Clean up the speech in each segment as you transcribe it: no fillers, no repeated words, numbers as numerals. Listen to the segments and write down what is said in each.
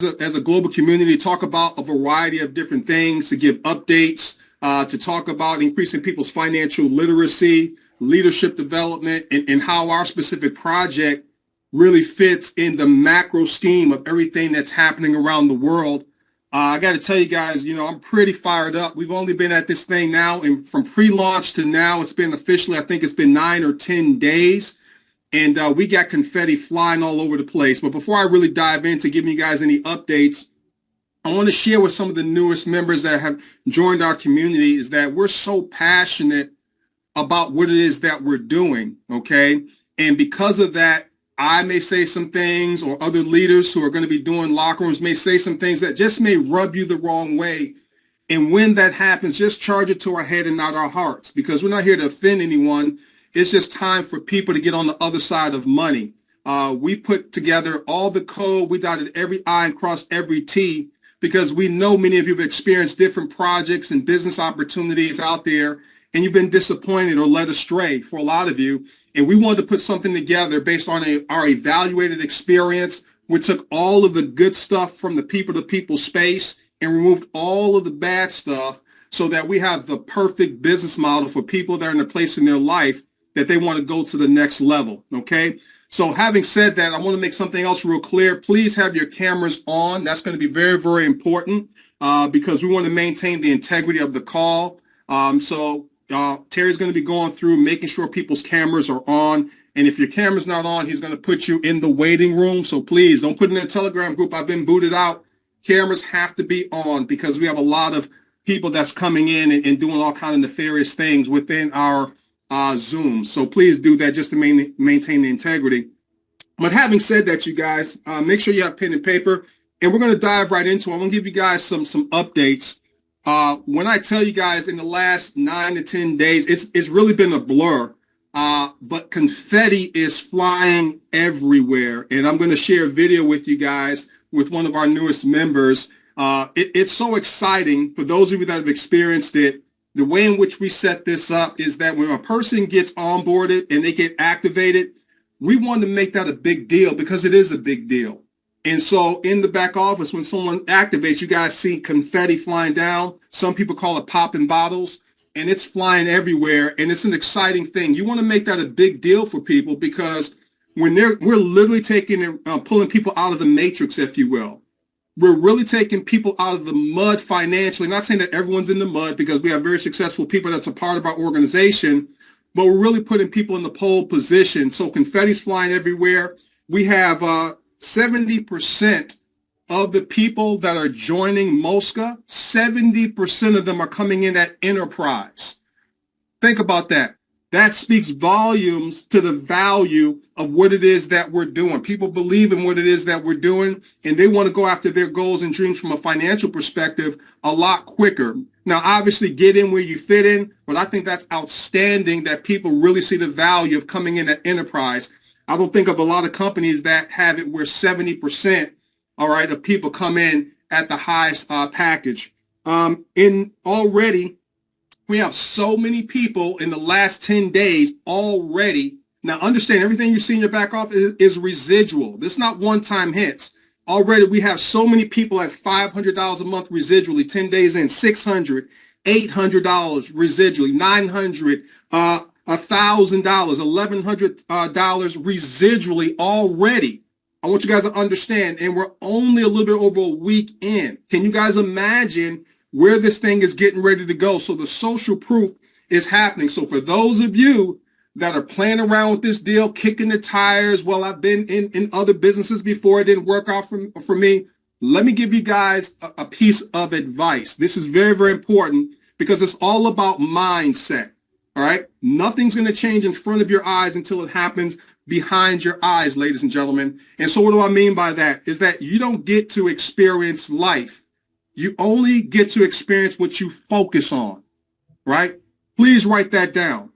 as a global community, talk about a variety of different things, to give updates, to talk about increasing people's financial literacy, leadership development, and how our specific project really fits in the macro scheme of everything that's happening around the world. I got to tell you guys, I'm pretty fired up. We've only been at this thing now, and from pre-launch to now, it's been officially, I think it's been 9 or 10 days. And we got confetti flying all over the place. But before I really dive into giving you guys any updates, I want to share with some of the newest members that have joined our community is that we're so passionate about what it is that we're doing, okay? And because of that, I may say some things, or other leaders who are going to be doing locker rooms may say some things that just may rub you the wrong way. And when that happens, just charge it to our head and not our hearts, because we're not here to offend anyone. It's just time for people to get on the other side of money. We put together all the code. We dotted every I and crossed every T, because we know many of you have experienced different projects and business opportunities out there, and you've been disappointed or led astray for a lot of you. And we wanted to put something together based on our evaluated experience. We took all of the good stuff from the people-to-people space and removed all of the bad stuff, so that we have the perfect business model for people that are in a place in their life that they want to go to the next level, okay? So having said that, I want to make something else real clear. Please have your cameras on. That's going to be very, very important because we want to maintain the integrity of the call. Terry's going to be going through making sure people's cameras are on. And if your camera's not on, he's going to put you in the waiting room. So please don't put in a Telegram group. I've been booted out. Cameras have to be on, because we have a lot of people that's coming in and doing all kind of nefarious things within our Zoom. So please do that just to maintain the integrity. But having said that, you guys, make sure you have pen and paper, and we're going to dive right into it. I'm going to give you guys some updates. When I tell you guys in the last 9 to 10 days, it's really been a blur, but confetti is flying everywhere. And I'm going to share a video with you guys with one of our newest members. It's so exciting for those of you that have experienced it. The way in which we set this up is that when a person gets onboarded and they get activated, we want to make that a big deal, because it is a big deal. And so in the back office, when someone activates, you guys see confetti flying down. Some people call it popping bottles, and it's flying everywhere. And it's an exciting thing. You want to make that a big deal for people, because when we're literally taking and pulling people out of the matrix, if you will. We're really taking people out of the mud financially. Not saying that everyone's in the mud, because we have very successful people that's a part of our organization, but we're really putting people in the pole position. So confetti's flying everywhere. We have 70% of the people that are joining Mosca, 70% of them are coming in at enterprise. Think about that. That speaks volumes to the value of what it is that we're doing. People believe in what it is that we're doing, and they want to go after their goals and dreams from a financial perspective a lot quicker. Now, obviously, get in where you fit in, but I think that's outstanding that people really see the value of coming in at enterprise. I don't think of a lot of companies that have it where 70%, all right, of people come in at the highest package. We have so many people in the last 10 days already. Now, understand, everything you see in your back office is residual. This is not one-time hits. Already, we have so many people at $500 a month residually, 10 days in, $600, $800 residually, $900, $1,000, $1,100 residually already. I want you guys to understand, and we're only a little bit over a week in. Can you guys imagine where this thing is getting ready to go? So the social proof is happening. So for those of you that are playing around with this deal, kicking the tires, well, I've been in other businesses before, it didn't work out for me. Let me give you guys a piece of advice. This is very, very important, because it's all about mindset. All right. Nothing's going to change in front of your eyes until it happens behind your eyes, ladies and gentlemen. And so what do I mean by that? Is that you don't get to experience life. You only get to experience what you focus on, right? Please write that down.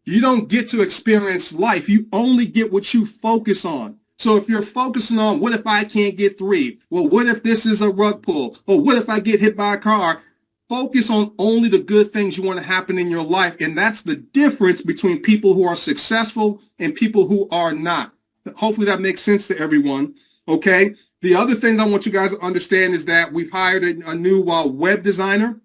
You don't get to experience life. You only get what you focus on. So if you're focusing on, what if I can't get 3? Well, what if this is a rug pull? Or what if I get hit by a car? Focus on only the good things you want to happen in your life. And that's the difference between people who are successful and people who are not. Hopefully that makes sense to everyone. Okay. The other thing I want you guys to understand is that we've hired a new web designer.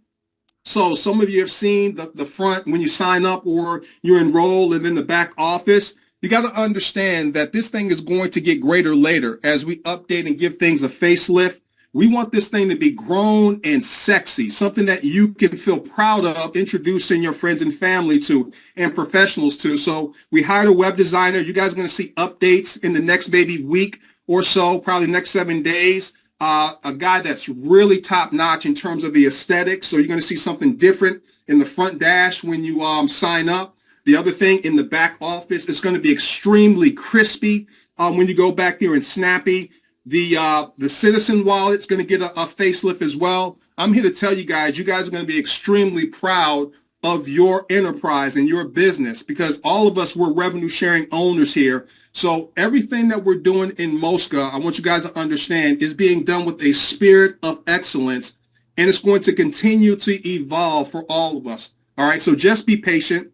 So some of you have seen the front when you sign up or you enroll, and then the back office. You got to understand that this thing is going to get greater later as we update and give things a facelift. We want this thing to be grown and sexy, something that you can feel proud of introducing your friends and family to and professionals to. So we hired a web designer. You guys are going to see updates in the next maybe week or so, probably next 7 days. A guy that's really top notch in terms of the aesthetics. So you're going to see something different in the front dash when you sign up. The other thing in the back office is going to be extremely crispy when you go back there and snappy. The Citizen wallet's going to get a facelift as well. I'm here to tell you guys are going to be extremely proud of your enterprise and your business, because all of us, we're revenue sharing owners here. So everything that we're doing in Mosca, I want you guys to understand, is being done with a spirit of excellence, and it's going to continue to evolve for all of us. All right, so just be patient.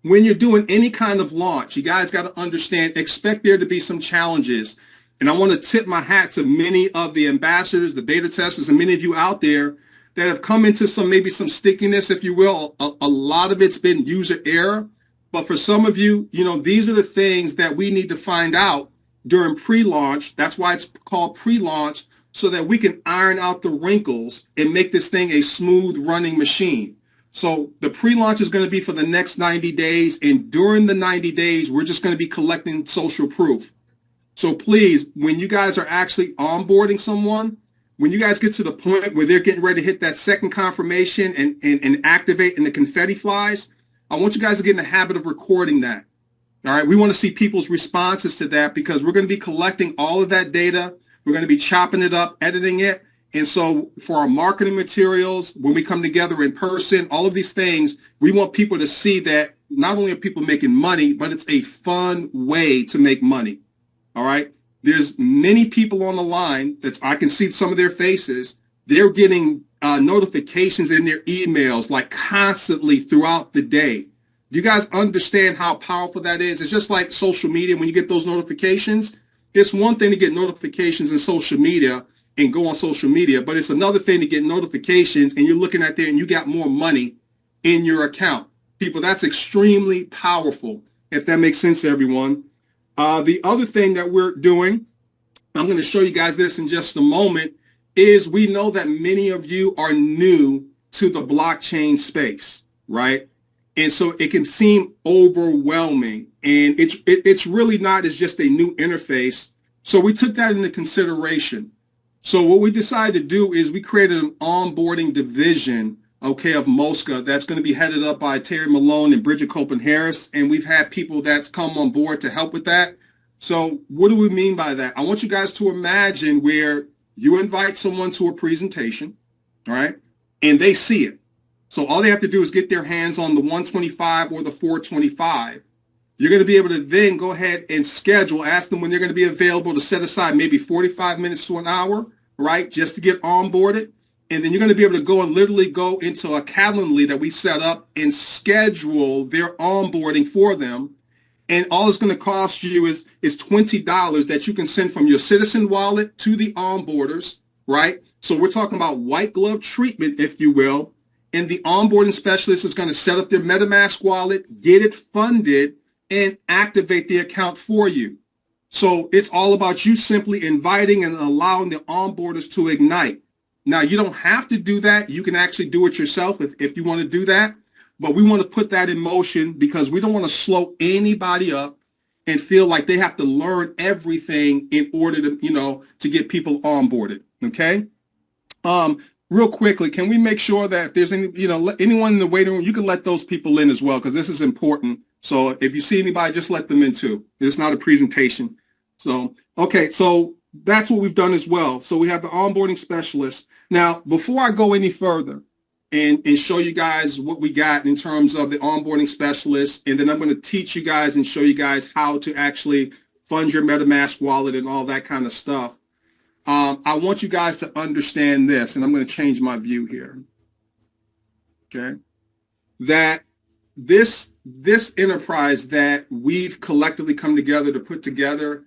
When you're doing any kind of launch, you guys got to understand, expect there to be some challenges. And I want to tip my hat to many of the ambassadors, the beta testers, and many of you out there that have come into maybe some stickiness, if you will. A lot of it's been user error. But for some of you, these are the things that we need to find out during pre-launch. That's why it's called pre-launch, so that we can iron out the wrinkles and make this thing a smooth running machine. So the pre-launch is going to be for the next 90 days. And during the 90 days, we're just going to be collecting social proof. So please, when you guys are actually onboarding someone, when you guys get to the point where they're getting ready to hit that second confirmation and activate and the confetti flies, I want you guys to get in the habit of recording that. All right. We want to see people's responses to that, because we're going to be collecting all of that data. We're going to be chopping it up, editing it. And so for our marketing materials, when we come together in person, all of these things, we want people to see that not only are people making money, but it's a fun way to make money. All right. There's many people on the line that I can see some of their faces. They're getting notifications in their emails like constantly throughout the day. Do you guys understand how powerful that is? It's just like social media. When you get those notifications, it's one thing to get notifications in social media and go on social media, but it's another thing to get notifications and you're looking at there and you got more money in your account. People, that's extremely powerful, if that makes sense to everyone. The other thing that we're doing, I'm going to show you guys this in just a moment, is we know that many of you are new to the blockchain space, right? And so it can seem overwhelming, and it's really not. It's just a new interface. So we took that into consideration. So what we decided to do is we created an onboarding division, okay, of Mosca that's going to be headed up by Terry Malone and Bridget Copeland Harris. And we've had people that's come on board to help with that. So what do we mean by that? I want you guys to imagine where you invite someone to a presentation, all right, and they see it. So all they have to do is get their hands on the 125 or the 425. You're going to be able to then go ahead and schedule, ask them when they're going to be available to set aside maybe 45 minutes to an hour, right, just to get onboarded. And then you're going to be able to go and literally go into a Calendly that we set up and schedule their onboarding for them. And all it's going to cost you is $20 that you can send from your Citizen wallet to the onboarders, right? So we're talking about white glove treatment, if you will. And the onboarding specialist is going to set up their MetaMask wallet, get it funded, and activate the account for you. So it's all about you simply inviting and allowing the onboarders to ignite. Now, you don't have to do that. You can actually do it yourself if you want to do that. But we want to put that in motion because we don't want to slow anybody up and feel like they have to learn everything in order to, to get people onboarded. Okay. Real quickly, can we make sure that if there's any, anyone in the waiting room, you can let those people in as well, because this is important. So if you see anybody, just let them in too. It's not a presentation. So, okay. So that's what we've done as well. So we have the onboarding specialist. Now, before I go any further and show you guys what we got in terms of the onboarding specialist, and then I'm going to teach you guys and show you guys how to actually fund your MetaMask wallet and all that kind of stuff. I want you guys to understand this, and I'm going to change my view here. Okay. That this enterprise that we've collectively come together to put together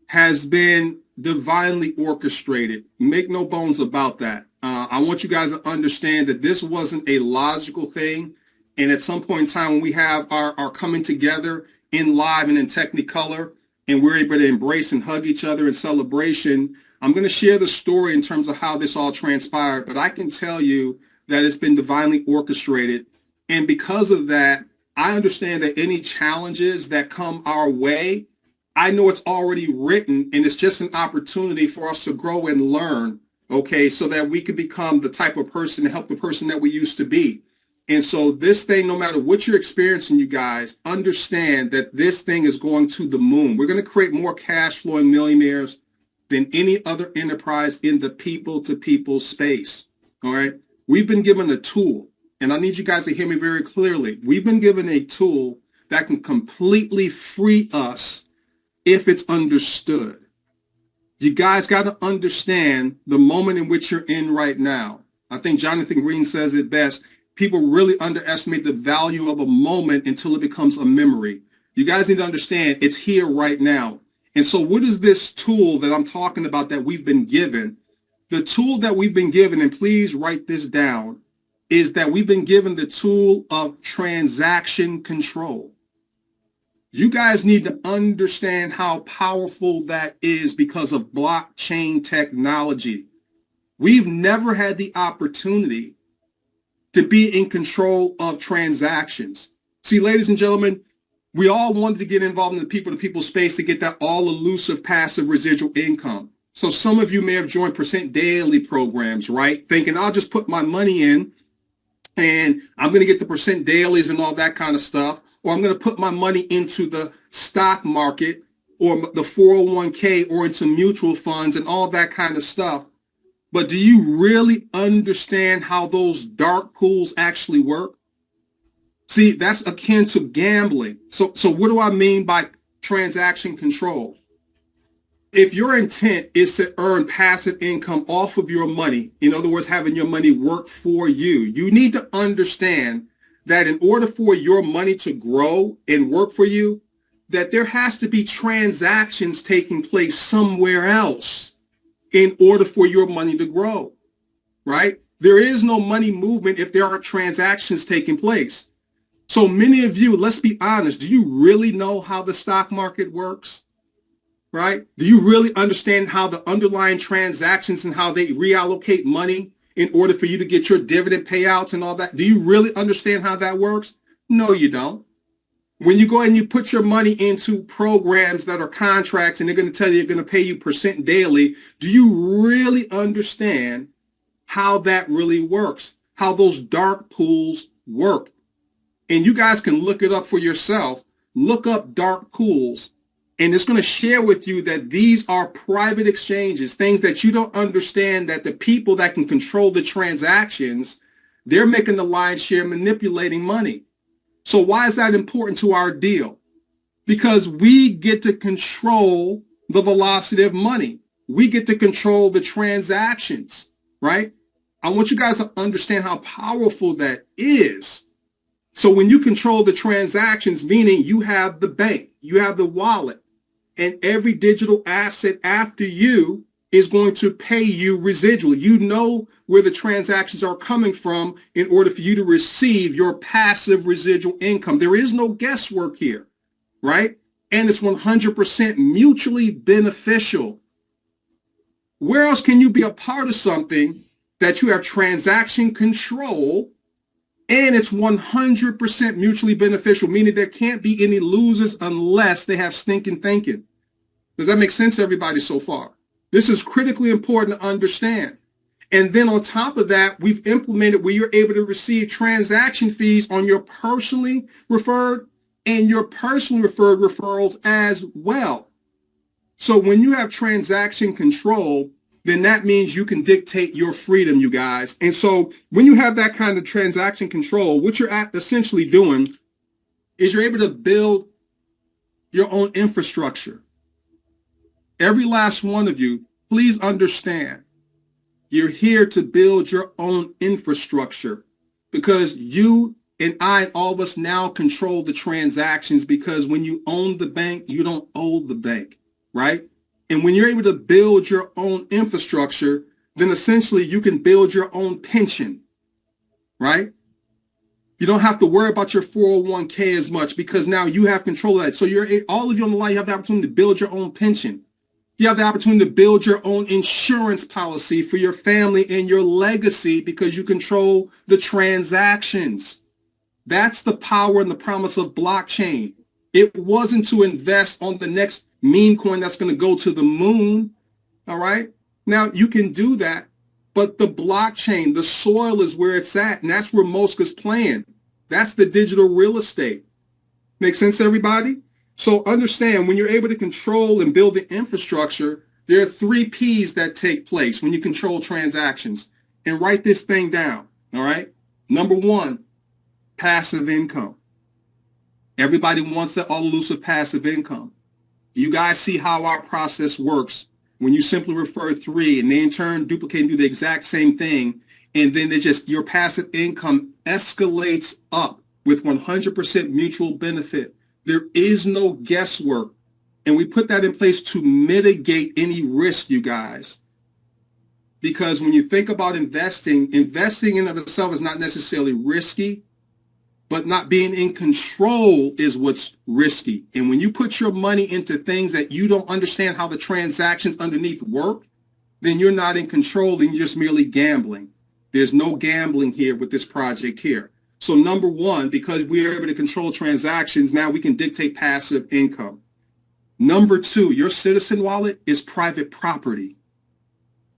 has been divinely orchestrated. Make no bones about that. I want you guys to understand that this wasn't a logical thing. And at some point in time, when we have our coming together in live and in Technicolor, and we're able to embrace and hug each other in celebration, I'm going to share the story in terms of how this all transpired. But I can tell you that it's been divinely orchestrated. And because of that, I understand that any challenges that come our way, I know it's already written, and it's just an opportunity for us to grow and learn, okay, so that we can become the type of person to help the person that we used to be. And so this thing, no matter what you're experiencing, you guys, understand that this thing is going to the moon. We're going to create more cash flowing millionaires than any other enterprise in the people-to-people space, all right? We've been given a tool, and I need you guys to hear me very clearly. We've been given a tool that can completely free us if it's understood. You guys got to understand the moment in which you're in right now. I think Jonathan Green says it best. People really underestimate the value of a moment until it becomes a memory. You guys need to understand it's here right now. And so what is this tool that I'm talking about that we've been given? The tool that we've been given, and please write this down, is that we've been given the tool of transaction control. You guys need to understand how powerful that is because of blockchain technology. We've never had the opportunity to be in control of transactions. See, ladies and gentlemen, we all wanted to get involved in the people-to-people space to get that all-elusive passive residual income. So some of you may have joined percent daily programs, right? Thinking I'll just put my money in and I'm going to get the percent dailies and all that kind of stuff. Or I'm going to put my money into the stock market or the 401k or into mutual funds and all that kind of stuff. But do you really understand how those dark pools actually work? See, that's akin to gambling. So what do I mean by transaction control? If your intent is to earn passive income off of your money, in other words, having your money work for you, you need to understand that in order for your money to grow and work for you, that there has to be transactions taking place somewhere else in order for your money to grow, right? There is no money movement if there are transactions taking place. So many of you, let's be honest, do you really know how the stock market works, right? Do you really understand how the underlying transactions and how they reallocate money in order for you to get your dividend payouts and all that? Do you really understand how that works? No, you don't. When you go and you put your money into programs that are contracts and they're going to tell you they're going to pay you percent daily, do you really understand how that really works? How those dark pools work? And you guys can look it up for yourself. Look up dark pools. And it's going to share with you that these are private exchanges, things that you don't understand, that the people that can control the transactions, they're making the lion's share manipulating money. So why is that important to our deal? Because we get to control the velocity of money. We get to control the transactions, right? I want you guys to understand how powerful that is. So when you control the transactions, meaning you have the bank, you have the wallet, and every digital asset after you is going to pay you residual. You know where the transactions are coming from in order for you to receive your passive residual income. There is no guesswork here, right? And it's 100% mutually beneficial. Where else can you be a part of something that you have transaction control and it's 100% mutually beneficial, meaning there can't be any losers unless they have stinking thinking? Does that make sense to everybody so far? This is critically important to understand. And then on top of that, we've implemented where you're able to receive transaction fees on your personally referred and your personally referred referrals as well. So when you have transaction control, then that means you can dictate your freedom, you guys. And so when you have that kind of transaction control, what you're essentially doing is you're able to build your own infrastructure. Every last one of you, please understand, you're here to build your own infrastructure because you and I and all of us now control the transactions, because when you own the bank, you don't owe the bank, right? And when you're able to build your own infrastructure, then essentially you can build your own pension, right? You don't have to worry about your 401k as much because now you have control of that. So all of you on the line, you have the opportunity to build your own pension. You have the opportunity to build your own insurance policy for your family and your legacy because you control the transactions. That's the power and the promise of blockchain. It wasn't to invest on the next meme coin that's going to go to the moon. All right. Now you can do that, but the blockchain, the soil is where it's at. And that's where Mosca's playing. That's the digital real estate. Make sense, everybody? So understand when you're able to control and build the infrastructure, there are 3 P's that take place when you control transactions. And write this thing down. All right. Number 1, passive income. Everybody wants that all-elusive passive income. You guys see how our process works when you simply refer 3 and they in turn duplicate and do the exact same thing. And then your passive income escalates up with 100% mutual benefit. There is no guesswork. And we put that in place to mitigate any risk, you guys. Because when you think about investing in and of itself is not necessarily risky, but not being in control is what's risky. And when you put your money into things that you don't understand how the transactions underneath work, then you're not in control and you're just merely gambling. There's no gambling here with this project here. So number 1, because we are able to control transactions, now we can dictate passive income. Number 2, your citizen wallet is private property.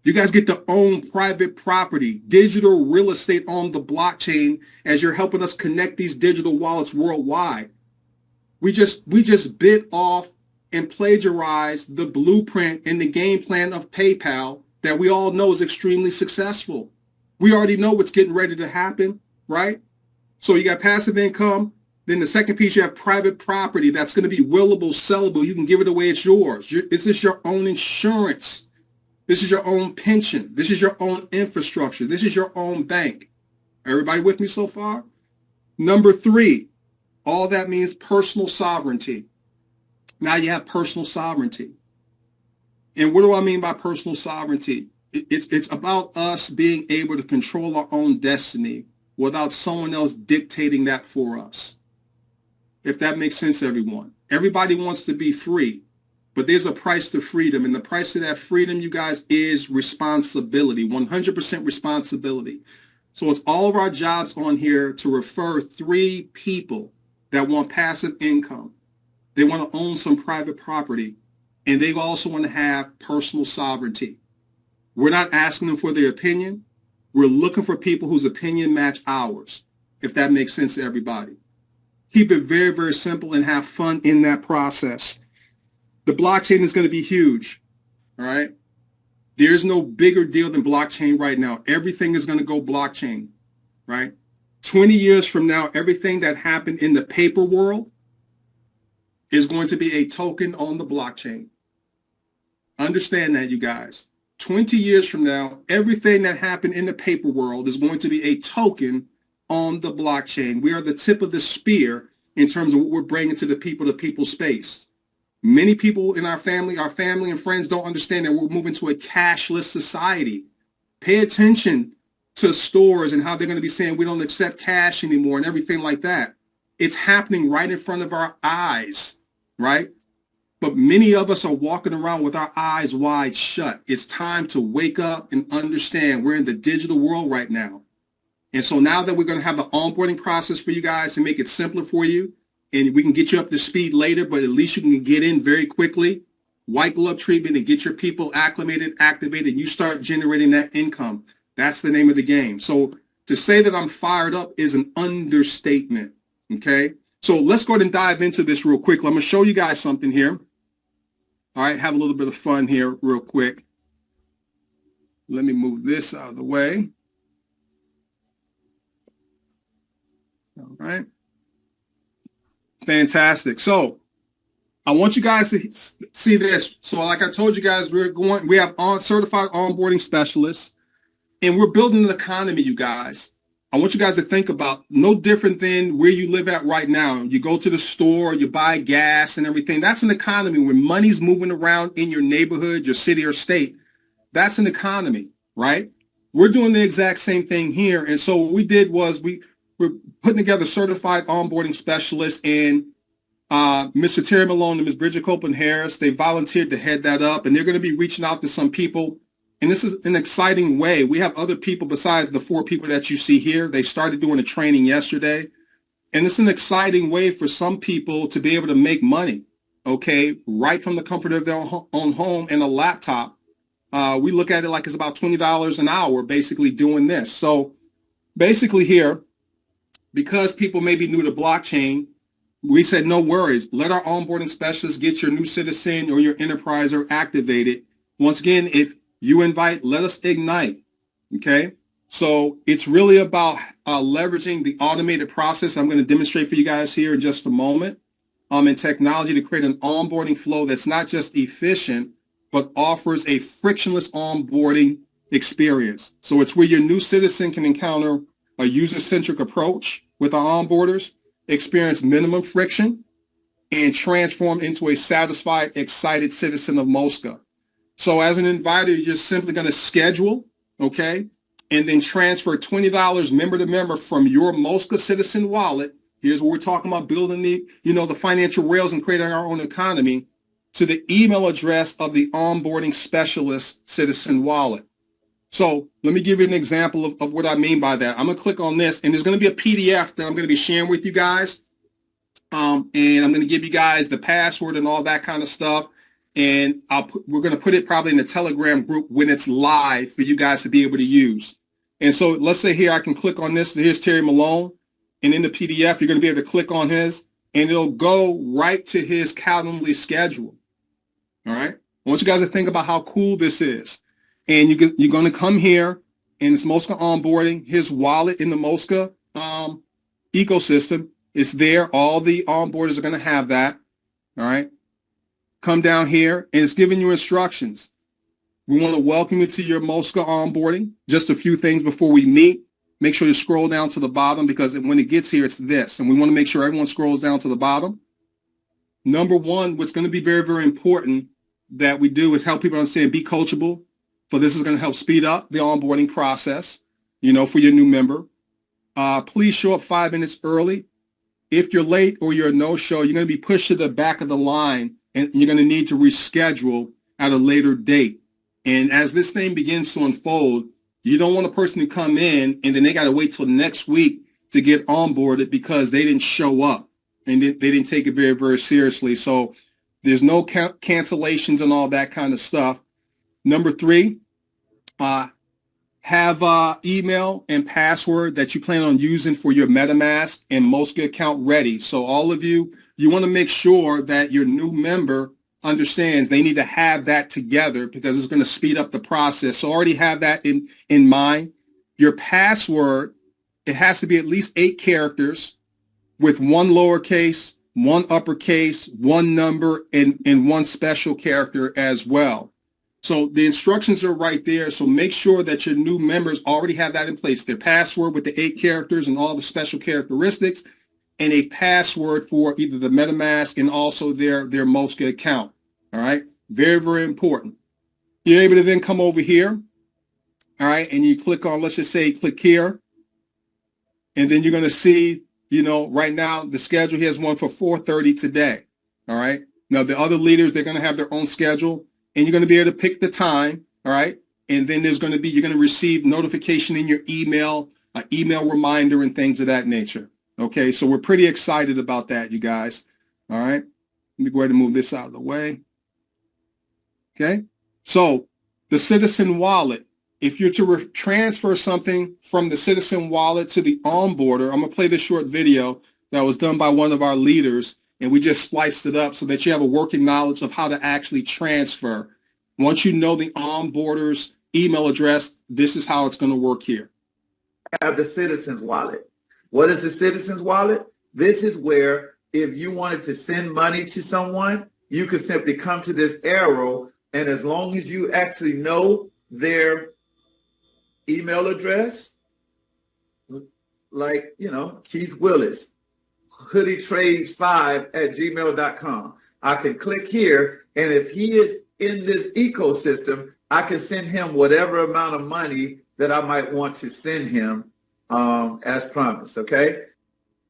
You guys get to own private property, digital real estate on the blockchain as you're helping us connect these digital wallets worldwide. We just bit off and plagiarized the blueprint and the game plan of PayPal that we all know is extremely successful. We already know what's getting ready to happen, right? So you got passive income. Then the second piece, you have private property that's going to be willable, sellable. You can give it away. It's yours. This is your own insurance. This is your own pension. This is your own infrastructure. This is your own bank. Everybody with me so far? Number 3, all that means personal sovereignty. Now you have personal sovereignty. And what do I mean by personal sovereignty? It's about us being able to control our own destiny without someone else dictating that for us. If that makes sense, everyone. Everybody wants to be free. But there's a price to freedom, and the price of that freedom, you guys, is responsibility, 100% responsibility. So it's all of our jobs on here to refer 3 people that want passive income. They want to own some private property, and they also want to have personal sovereignty. We're not asking them for their opinion. We're looking for people whose opinion match ours, if that makes sense to everybody. Keep it very, very simple and have fun in that process. The blockchain is going to be huge, all right? There's no bigger deal than blockchain right now. Everything is going to go blockchain, right? 20 years from now, everything that happened in the paper world is going to be a token on the blockchain. Understand that, you guys. 20 years from now, everything that happened in the paper world is going to be a token on the blockchain. We are the tip of the spear in terms of what we're bringing to the people space. Many people in our family and friends don't understand that we're moving to a cashless society. Pay attention to stores and how they're going to be saying we don't accept cash anymore and everything like that. It's happening right in front of our eyes, right? But many of us are walking around with our eyes wide shut. It's time to wake up and understand we're in the digital world right now. And so now that we're going to have the onboarding process for you guys to make it simpler for you, and we can get you up to speed later, but at least you can get in very quickly, white glove treatment, and get your people acclimated, activated, and you start generating that income. That's the name of the game. So to say that I'm fired up is an understatement, okay? So let's go ahead and dive into this real quick. I'm going to show you guys something here. All right, have a little bit of fun here real quick. Let me move this out of the way. All right. Fantastic. So I want you guys to see this. So like I told you guys, we have certified onboarding specialists, and we're building an economy, you guys. I want you guys to think about no different than where you live at right now. You go to the store, you buy gas and everything. That's an economy. When money's moving around in your neighborhood, your city or state, that's an economy, right? We're doing the exact same thing here. And so what we did was we're putting together certified onboarding specialists, and Mr. Terry Malone and Ms. Bridget Copeland Harris, they volunteered to head that up, and they're going to be reaching out to some people. And this is an exciting way. We have other people besides the 4 people that you see here. They started doing a training yesterday. And it's an exciting way for some people to be able to make money, okay, right from the comfort of their own home and a laptop. We look at it like it's about $20 an hour basically doing this. So basically here, because people may be new to blockchain, we said, no worries. Let our onboarding specialists get your new citizen or your enterpriser activated. Once again, if you invite, let us ignite. Okay. So it's really about leveraging the automated process. I'm going to demonstrate for you guys here in just a moment in technology to create an onboarding flow that's not just efficient, but offers a frictionless onboarding experience. So it's where your new citizen can encounter a user-centric approach with our onboarders, experience minimum friction, and transform into a satisfied, excited citizen of Mosca. So as an inviter, you're just simply going to schedule, okay, and then transfer $20 member to member from your Mosca Citizen wallet. Here's what we're talking about, building the financial rails and creating our own economy, to the email address of the onboarding specialist Citizen wallet. So let me give you an example of what I mean by that. I'm going to click on this, and there's going to be a PDF that I'm going to be sharing with you guys. And I'm going to give you guys the password and all that kind of stuff. And we're going to put it probably in the Telegram group when it's live for you guys to be able to use. And so let's say here I can click on this. Here's Terry Malone. And in the PDF, you're going to be able to click on his, and it'll go right to his Calendly schedule. All right. I want you guys to think about how cool this is. And you're going to come here, and it's Mosca onboarding. His wallet in the Mosca ecosystem is there. All the onboarders are going to have that. All right. Come down here, and it's giving you instructions. We want to welcome you to your Mosca onboarding. Just a few things before we meet. Make sure you scroll down to the bottom, because when it gets here, it's this. And we want to make sure everyone scrolls down to the bottom. Number one, what's going to be very, very important that we do is help people understand, be coachable. For this is going to help speed up the onboarding process, for your new member. Please show up 5 minutes early. If you're late or you're a no-show, you're going to be pushed to the back of the line, and you're going to need to reschedule at a later date. And as this thing begins to unfold, you don't want a person to come in and then they got to wait till next week to get onboarded because they didn't show up and they didn't take it very, very seriously. So there's no cancellations and all that kind of stuff. Number 3, have email and password that you plan on using for your MetaMask and Mosca account ready. So all of you want to make sure that your new member understands they need to have that together, because it's going to speed up the process. So already have that in mind. Your password, it has to be at least 8 characters with 1 lowercase, 1 uppercase, 1 number, and 1 special character as well. So the instructions are right there. So make sure that your new members already have that in place. Their password with the 8 characters and all the special characteristics, and a password for either the MetaMask and also their Mosca account. All right. Very, very important. You're able to then come over here. All right. And you click on, let's just say, click here. And then you're going to see, right now the schedule, he has one for 4:30 today. All right. Now the other leaders, they're going to have their own schedule, and you're going to be able to pick the time. All right. And then you're going to receive notification in your email, an email reminder and things of that nature. Okay. So we're pretty excited about that, you guys. All right. Let me go ahead and move this out of the way. Okay. So the Citizen wallet, if you're to transfer something from the Citizen wallet to the onboarder, I'm going to play this short video that was done by one of our leaders, and we just spliced it up so that you have a working knowledge of how to actually transfer. Once you know the onboarder's email address, this is how it's going to work here. Have the Citizen's wallet. What is the Citizen's wallet? This is where if you wanted to send money to someone, you could simply come to this arrow, and as long as you actually know their email address, like, Keith Willis, hoodietrades5@gmail.com. I can click here, and if he is in this ecosystem, I can send him whatever amount of money that I might want to send him, as promised. Okay.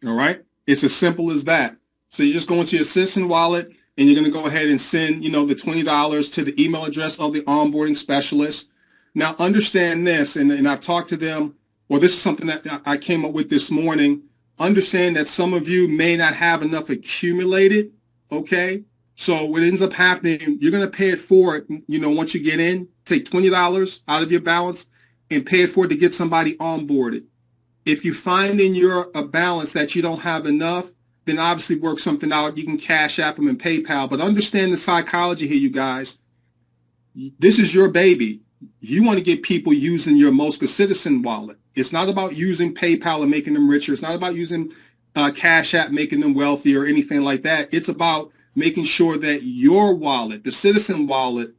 All right. It's as simple as that. So you just go into your Citizen wallet and you're going to go ahead and send, the $20 to the email address of the onboarding specialist. Now understand this, and I've talked to them. Well, this is something that I came up with this morning. Understand that some of you may not have enough accumulated. Okay. So what ends up happening, you're going to pay it forward. Once you get in, take $20 out of your balance and pay it forward to get somebody onboarded. If you find in your balance that you don't have enough, then obviously work something out. You can Cash App them and PayPal. But understand the psychology here, you guys. This is your baby. You want to get people using your Mosca Citizen wallet. It's not about using PayPal and making them richer. It's not about using Cash App, making them wealthy or anything like that. It's about making sure that your wallet, the Citizen wallet,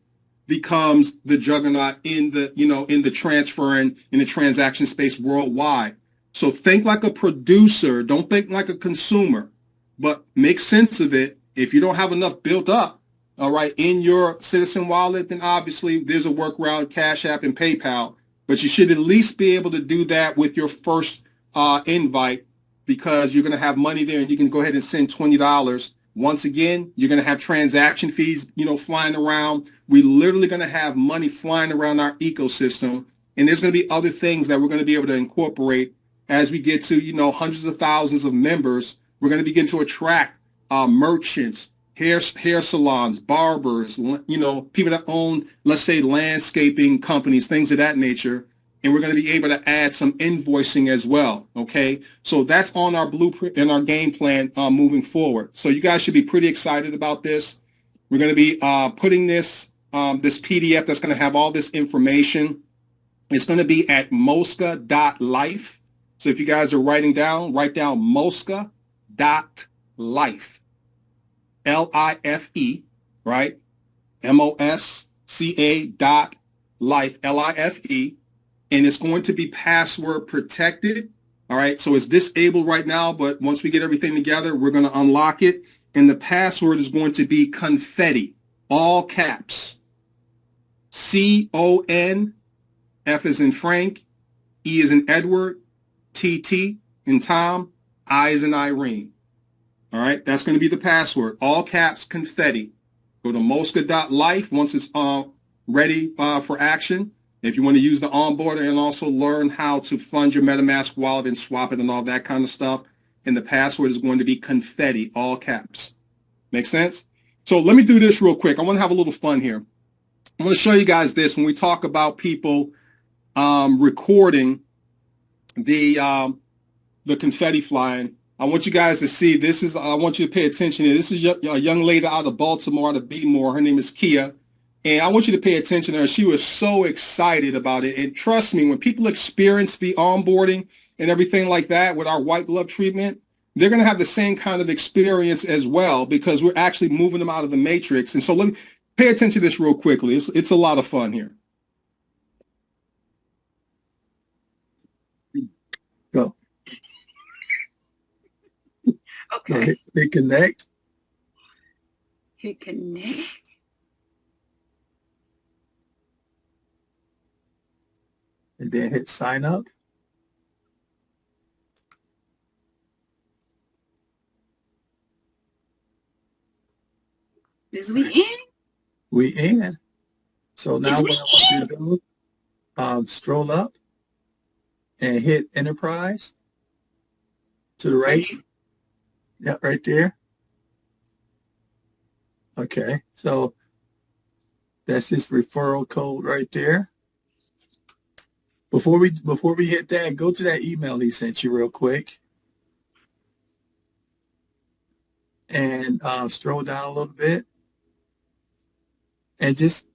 becomes the juggernaut in the transfer and in the transaction space worldwide. So think like a producer. Don't think like a consumer, but make sense of it. If you don't have enough built up, all right, in your Citizen wallet, then obviously there's a workaround, Cash App and PayPal. But you should at least be able to do that with your first invite, because you're going to have money there and you can go ahead and send $20. Once again, you're going to have transaction fees, flying around. We're literally going to have money flying around our ecosystem. And there's going to be other things that we're going to be able to incorporate as we get to, hundreds of thousands of members. We're going to begin to attract merchants, hair salons, barbers, people that own, let's say, landscaping companies, things of that nature. And we're going to be able to add some invoicing as well. Okay. So that's on our blueprint and our game plan moving forward. So you guys should be pretty excited about this. We're going to be putting this PDF that's going to have all this information. It's going to be at mosca.life. So if you guys are write down mosca.life, Life, right? MOSCA.life, LIFE. And it's going to be password protected. All right. So it's disabled right now, but once we get everything together, we're going to unlock it. And the password is going to be confetti, all caps. CON, F as in Frank, E as in Edward, TT in Tom, I as in Irene. All right. That's going to be the password, all caps, confetti. Go to mosca.life once it's ready for action. If you want to use the onboarder and also learn how to fund your MetaMask wallet and swap it and all that kind of stuff. And the password is going to be confetti, all caps. Make sense? So let me do this real quick. I want to have a little fun here. I want to show you guys this when we talk about people recording the confetti flying. I want you guys to see this. I want you to pay attention here. This is a young lady out of Baltimore, out of Beemore. Her name is Kia. And I want you to pay attention to her. She was so excited about it. And trust me, when people experience the onboarding and everything like that with our white glove treatment, they're going to have the same kind of experience as well, because we're actually moving them out of the matrix. And so let me pay attention to this real quickly. It's a lot of fun here. Go. Okay. Hit connect. Hit connect. And then hit sign up. Is we in? We in. So now what I want you to do, stroll up and hit enterprise to the right. Yeah, right there. Okay, so that's this referral code right there. Before we hit that, go to that email he sent you real quick, and scroll down a little bit, and just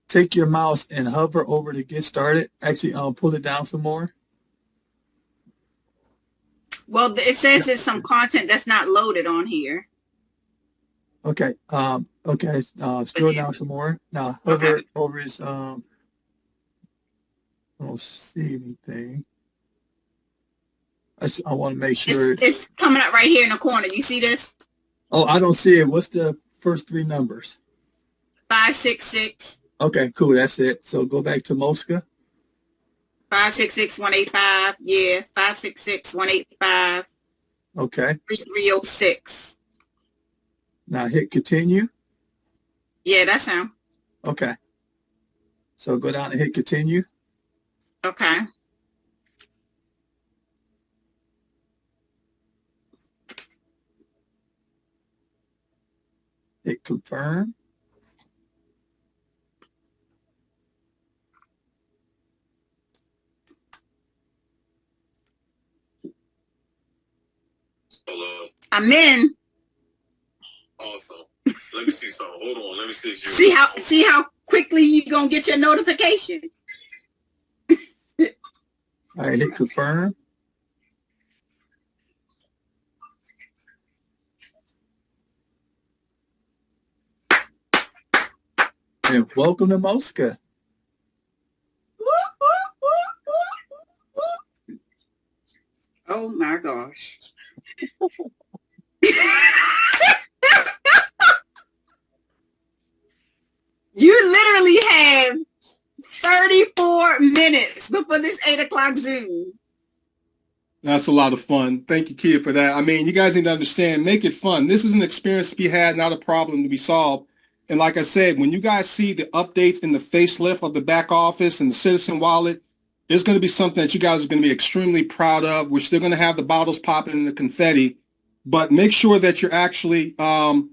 take your mouse and hover over to get started. Actually, pull it down some more. Well, it says there's some content that's not loaded on here. Okay. Okay. Scroll down some more. Now hover over his. I don't see anything. I want to make sure. It's coming up right here in the corner. You see this? Oh, I don't see it. What's the first three numbers? 566. Okay, cool. That's it. So go back to Mosca. 566-185. Yeah, 566-185. Okay. 3306. Now hit continue. Yeah, that's him. Okay. So go down and hit continue. Okay. Hit confirm. Hello. I'm in. Awesome. Let me see something. Hold on. Let me see if you See how quickly you gonna get your notification. All right, hit confirm. And welcome to Mosca. Oh my gosh. You literally have 34 minutes before this 8 o'clock Zoom. That's a lot of fun. Thank you, Kia, for that. I mean, you guys need to understand, make it fun. This is an experience to be had, not a problem to be solved. And like I said, when you guys see the updates in the facelift of the back office and the Citizen Wallet, it's going to be something that you guys are going to be extremely proud of. We're still going to have the bottles popping and the confetti, but make sure that you're actually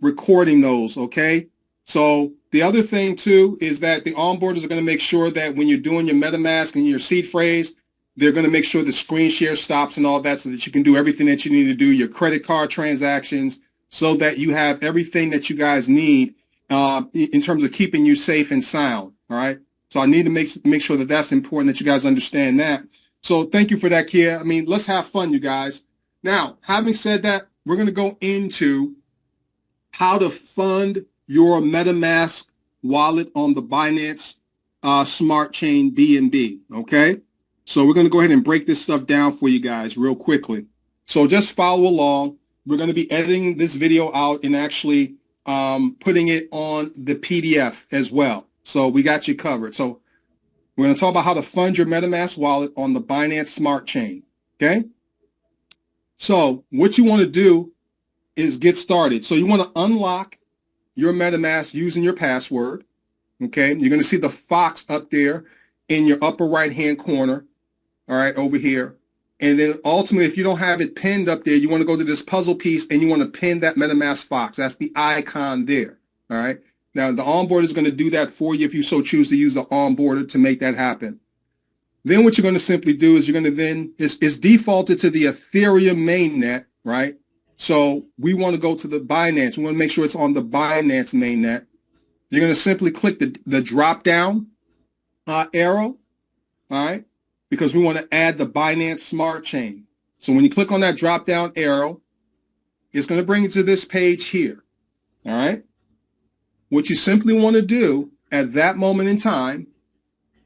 recording those, okay? So the other thing, too, is that the onboarders are going to make sure that when you're doing your MetaMask and your seed phrase, they're going to make sure the screen share stops and all that so that you can do everything that you need to do, your credit card transactions, so that you have everything that you guys need in terms of keeping you safe and sound, all right? So I need to make sure that that's important, that you guys understand that. So thank you for that, Kia. I mean, let's have fun, you guys. Now, having said that, we're going to go into how to fund your MetaMask wallet on the Binance Smart Chain BNB, okay? So we're going to go ahead and break this stuff down for you guys real quickly. So just follow along. We're going to be editing this video out and actually putting it on the PDF as well. So we got you covered. So we're going to talk about how to fund your MetaMask wallet on the Binance Smart Chain, okay? So what you want to do is get started. So you want to unlock your MetaMask using your password, okay? You're going to see the Fox up there in your upper right-hand corner, all right, over here. And then ultimately, if you don't have it pinned up there, you want to go to this puzzle piece and you want to pin that MetaMask Fox. That's the icon there, all right? Now, the onboarder is going to do that for you if you so choose to use the onboarder to make that happen. Then what you're going to simply do is you're going to then, it's defaulted to the Ethereum mainnet, right? So we want to go to the Binance. We want to make sure it's on the Binance mainnet. You're going to simply click the drop-down arrow, all right? Because we want to add the Binance Smart Chain. So when you click on that drop-down arrow, it's going to bring you to this page here, all right? What you simply want to do at that moment in time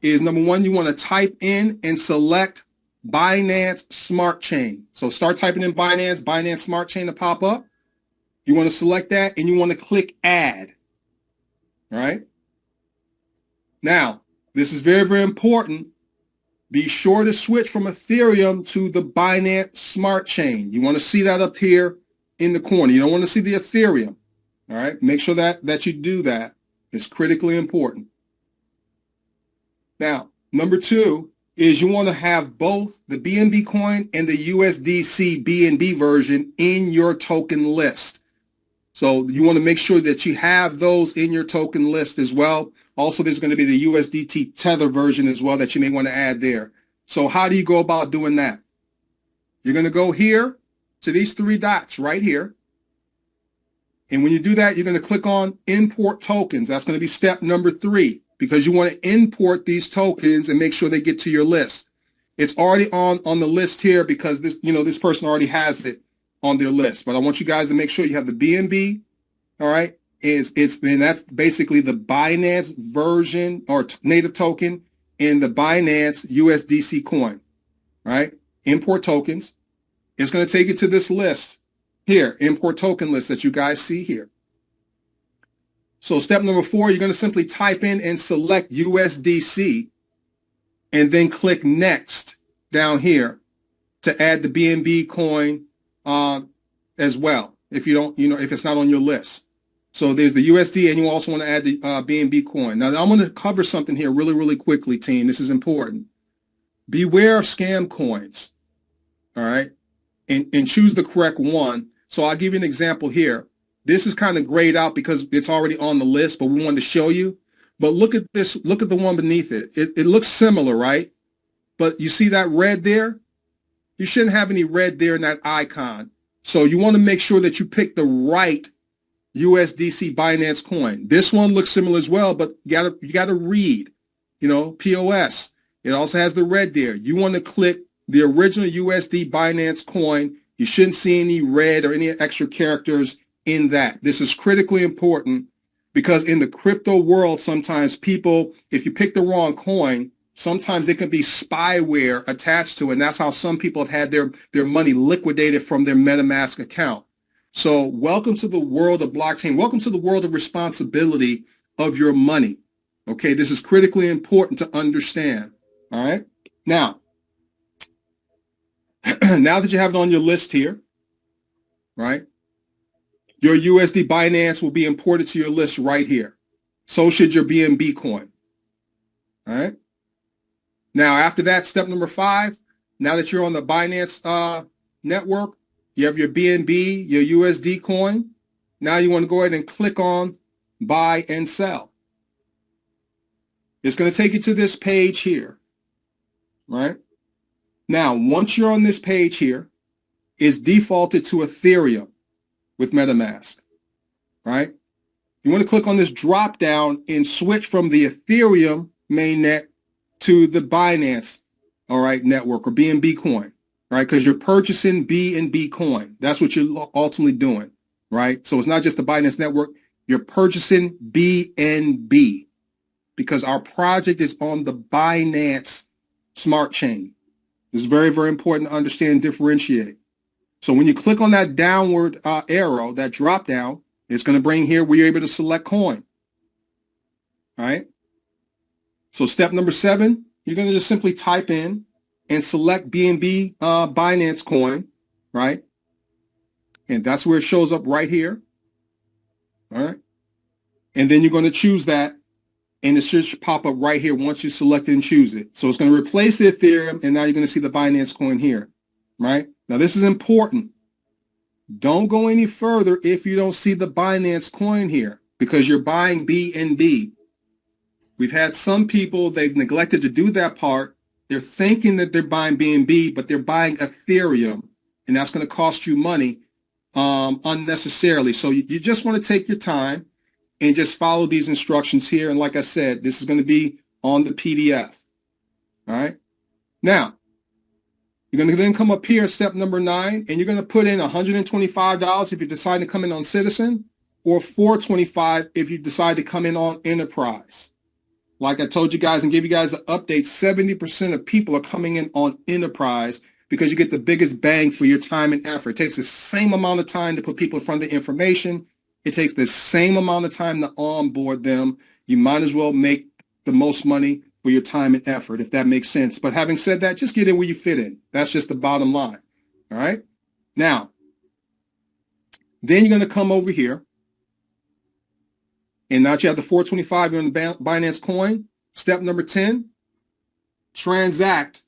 is, number one, you want to type in and select Binance Smart Chain. So start typing in Binance Smart Chain to pop up. You want to select that and you want to click Add, all right? Now, this is very, very important. Be sure to switch from Ethereum to the Binance Smart Chain. You want to see that up here in the corner. You don't want to see the Ethereum. All right. Make sure that you do that. It's critically important. Now, number two is you want to have both the BNB coin and the USDC BNB version in your token list. So you want to make sure that you have those in your token list as well. Also, there's going to be the USDT Tether version as well that you may want to add there. So how do you go about doing that? You're going to go here to these three dots right here. And when you do that, you're going to click on Import Tokens. That's going to be step number 3, because you want to import these tokens and make sure they get to your list. It's already on the list here because this person already has it on their list. But I want you guys to make sure you have the BNB, all right? And that's basically the Binance version or native token and the Binance USDC coin, right? Import tokens. It's going to take you to this list here, import token list that you guys see here. So step number 4, you're going to simply type in and select USDC and then click next down here to add the BNB coin as well. If you don't, if it's not on your list. So there's the USD, and you also want to add the BNB coin. Now I'm going to cover something here really, really quickly, team. This is important. Beware of scam coins. All right. And choose the correct one. So I'll give you an example here. This is kind of grayed out because it's already on the list, but we wanted to show you. But look at this. Look at the one beneath it. It looks similar, right? But you see that red there? You shouldn't have any red there in that icon. So you want to make sure that you pick the right USDC Binance coin. This one looks similar as well, but you gotta read, POS. It also has the red there. You want to click the original USD Binance coin. You shouldn't see any red or any extra characters in that. This is critically important because in the crypto world, sometimes people, if you pick the wrong coin, sometimes it can be spyware attached to it. And that's how some people have had their money liquidated from their MetaMask account. So welcome to the world of blockchain. Welcome to the world of responsibility of your money. Okay, this is critically important to understand. All right. Now that you have it on your list here, right, your USD Binance will be imported to your list right here. So should your BNB coin. All right. Now, after that, step number 5, now that you're on the Binance network, you have your BNB, your USD coin. Now you want to go ahead and click on buy and sell. It's going to take you to this page here, right? Now, once you're on this page here, it's defaulted to Ethereum with MetaMask, right? You want to click on this drop down and switch from the Ethereum mainnet to the Binance, all right, network or BNB coin, right? Because you're purchasing BNB coin. That's what you're ultimately doing, right? So it's not just the Binance network. You're purchasing BNB because our project is on the Binance smart chain. It's very, very important to understand and differentiate. So when you click on that downward arrow, that drop down, it's going to bring here where you're able to select coin, all right? So step number 7, you're going to just simply type in and select BNB Binance coin, right? And that's where it shows up right here. All right. And then you're going to choose that, and it should pop up right here once you select it and choose it. So it's going to replace the Ethereum, and now you're going to see the Binance coin here, right? Now this is important. Don't go any further if you don't see the Binance coin here because you're buying BNB. We've had some people, they've neglected to do that part. They're thinking that they're buying BNB, but they're buying Ethereum, and that's going to cost you money unnecessarily. So you just want to take your time and just follow these instructions here. And like I said, this is going to be on the PDF. All right. Now, you're going to then come up here, step number 9, and you're going to put in $125 if you decide to come in on Citizen, or $425 if you decide to come in on Enterprise. Like I told you guys and gave you guys an update, 70% of people are coming in on Enterprise because you get the biggest bang for your time and effort. It takes the same amount of time to put people in front of the information. It takes the same amount of time to onboard them. You might as well make the most money for your time and effort, if that makes sense. But having said that, just get in where you fit in. That's just the bottom line. All right. Now, then you're going to come over here. And now that you have the 425, you're on the Binance coin. Step number 10, Transact,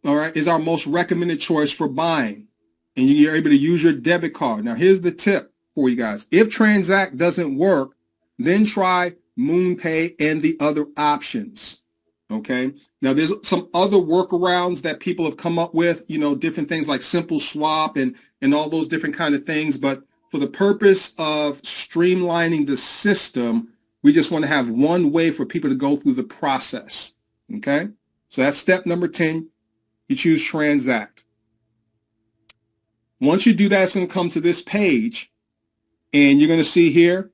all right, is our most recommended choice for buying. And you're able to use your debit card. Now, here's the tip for you guys. If Transact doesn't work, then try MoonPay and the other options. Okay. Now, there's some other workarounds that people have come up with, different things like Simple Swap and all those different kind of things. But for the purpose of streamlining the system, we just want to have one way for people to go through the process. Okay. So that's step number 10. You choose Transact. Once you do that, it's going to come to this page, and you're going to see here,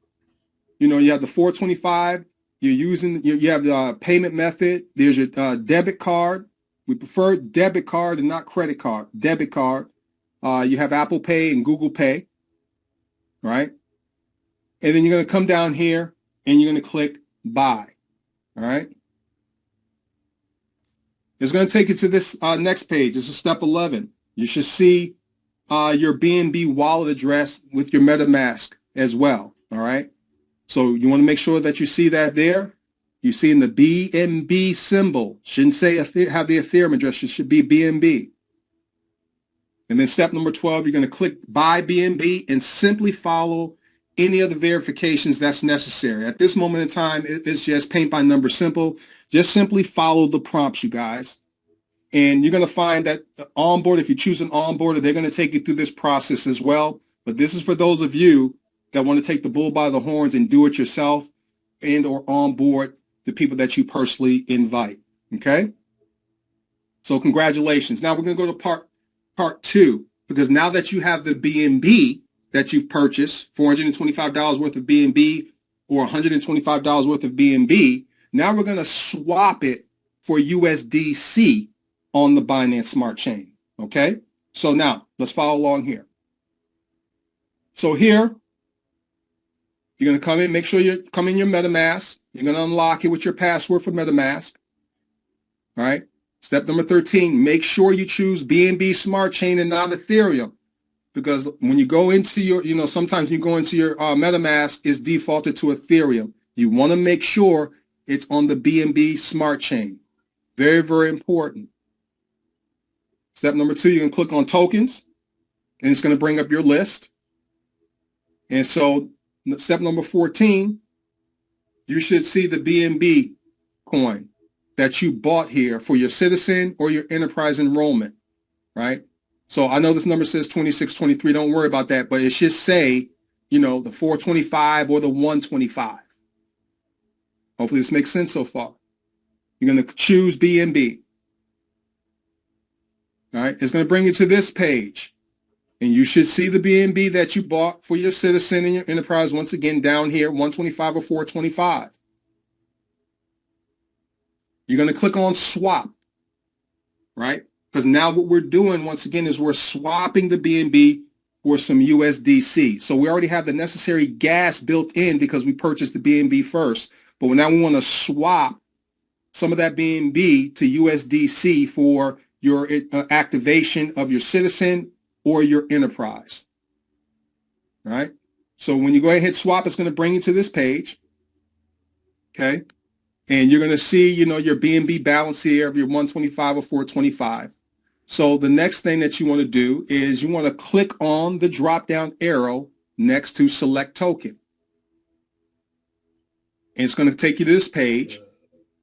you have the 425. You have the payment method. There's your debit card. We prefer debit card and not credit card. Debit card. You have Apple Pay and Google Pay, right? And then you're going to come down here and you're going to click buy, all right? It's going to take you to this next page. This is step 11. You should see your BNB wallet address with your MetaMask as well, all right? So you want to make sure that you see that there. You see in the BNB symbol. Shouldn't say have the Ethereum address. It should be BNB. And then step number 12, you're going to click buy BNB and simply follow any of the verifications that's necessary. At this moment in time, it's just paint by number simple. Just simply follow the prompts, you guys. And you're going to find that onboard, if you choose an onboarder, they're going to take you through this process as well. But this is for those of you that want to take the bull by the horns and do it yourself and or onboard the people that you personally invite. Okay? So congratulations. Now we're going to go to part 2, because now that you have the BNB that you've purchased, $425 worth of BNB or $125 worth of BNB, now we're going to swap it for USDC on the Binance Smart Chain. Okay? So now let's follow along here. So here, you're going to come in, make sure you come in your MetaMask. You're going to unlock it with your password for MetaMask. All right? Step number 13, make sure you choose BNB Smart Chain and not Ethereum. Because when you go into your, sometimes you go into your MetaMask, it's defaulted to Ethereum. You want to make sure it's on the BNB Smart Chain. Very, very important. Step number 2, you can click on tokens, and it's going to bring up your list. And so step number 14, you should see the BNB coin that you bought here for your citizen or your enterprise enrollment, right? So I know this number says 2623. Don't worry about that, but it should say, the 425 or the 125. Hopefully this makes sense so far. You're going to choose BNB. All right, it's going to bring you to this page. And you should see the BNB that you bought for your citizen and your enterprise once again down here, 125 or 425. You're going to click on swap, right? Because now what we're doing once again is we're swapping the BNB for some USDC. So we already have the necessary gas built in because we purchased the BNB first. But now we want to swap some of that BNB to USDC for your activation of your citizen or your enterprise, right? So when you go ahead and hit swap, it's going to bring you to this page, okay? And you're going to see, your BNB balance here of your 125 or 425. So the next thing that you want to do is you want to click on the drop-down arrow next to select token. And it's going to take you to this page.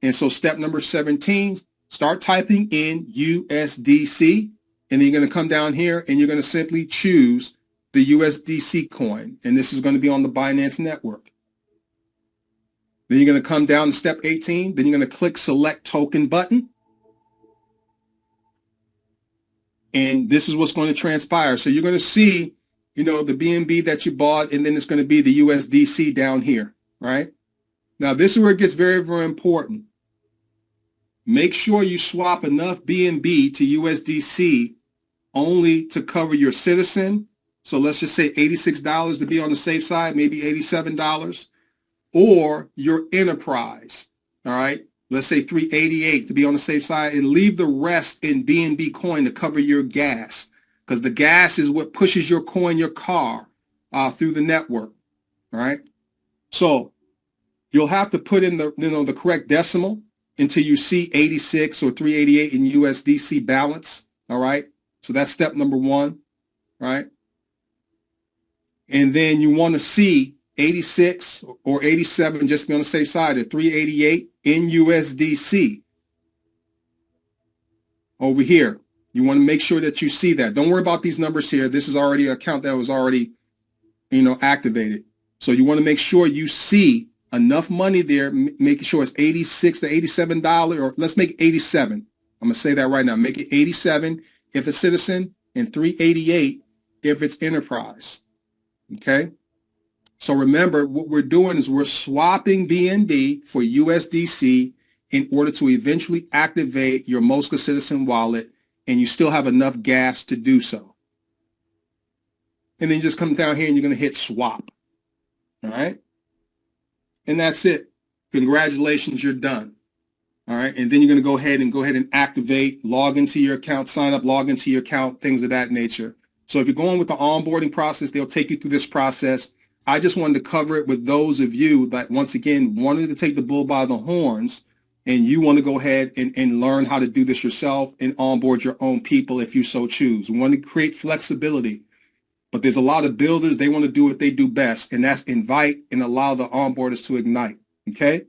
And so step number 17, start typing in USDC. And then you're going to come down here and you're going to simply choose the USDC coin. And this is going to be on the Binance network. Then you're going to come down to step 18. Then you're going to click select token button. And this is what's going to transpire. So you're going to see, the BNB that you bought, and then it's going to be the USDC down here, right? Now, this is where it gets very, very important. Make sure you swap enough BNB to USDC only to cover your citizen. So let's just say $86 to be on the safe side, maybe $87, or your enterprise, all right? Let's say $388 to be on the safe side, and leave the rest in BNB coin to cover your gas, because the gas is what pushes your coin, your car, through the network, all right? So you'll have to put in the correct decimal until you see 86 or 388 in USDC balance, all right? So that's step number 1, right? And then you want to see 86 or 87, just to be on the safe side, or 388 in USDC. Over here, you want to make sure that you see that. Don't worry about these numbers here. This is already an account that was already, activated. So you want to make sure you see enough money there, making sure it's $86 to $87, or let's make it 87. I'm going to say that right now. Make it 87 if it's citizen and 388 if it's enterprise. Okay? So remember, what we're doing is we're swapping BNB for USDC in order to eventually activate your Mosca Citizen wallet, and you still have enough gas to do so. and then you just come down here and you're going to hit swap. All right. And that's it. Congratulations, you're done. All right. And then you're going to go ahead and activate, log into your account, sign up, log into your account, things of that nature. So if you're going with the onboarding process, they'll take you through this process. I just wanted to cover it with those of you that, once again, wanted to take the bull by the horns, and you want to go ahead and learn how to do this yourself and onboard your own people if you so choose. We want to create flexibility. But there's a lot of builders, they want to do what they do best, and that's invite and allow the onboarders to ignite, okay?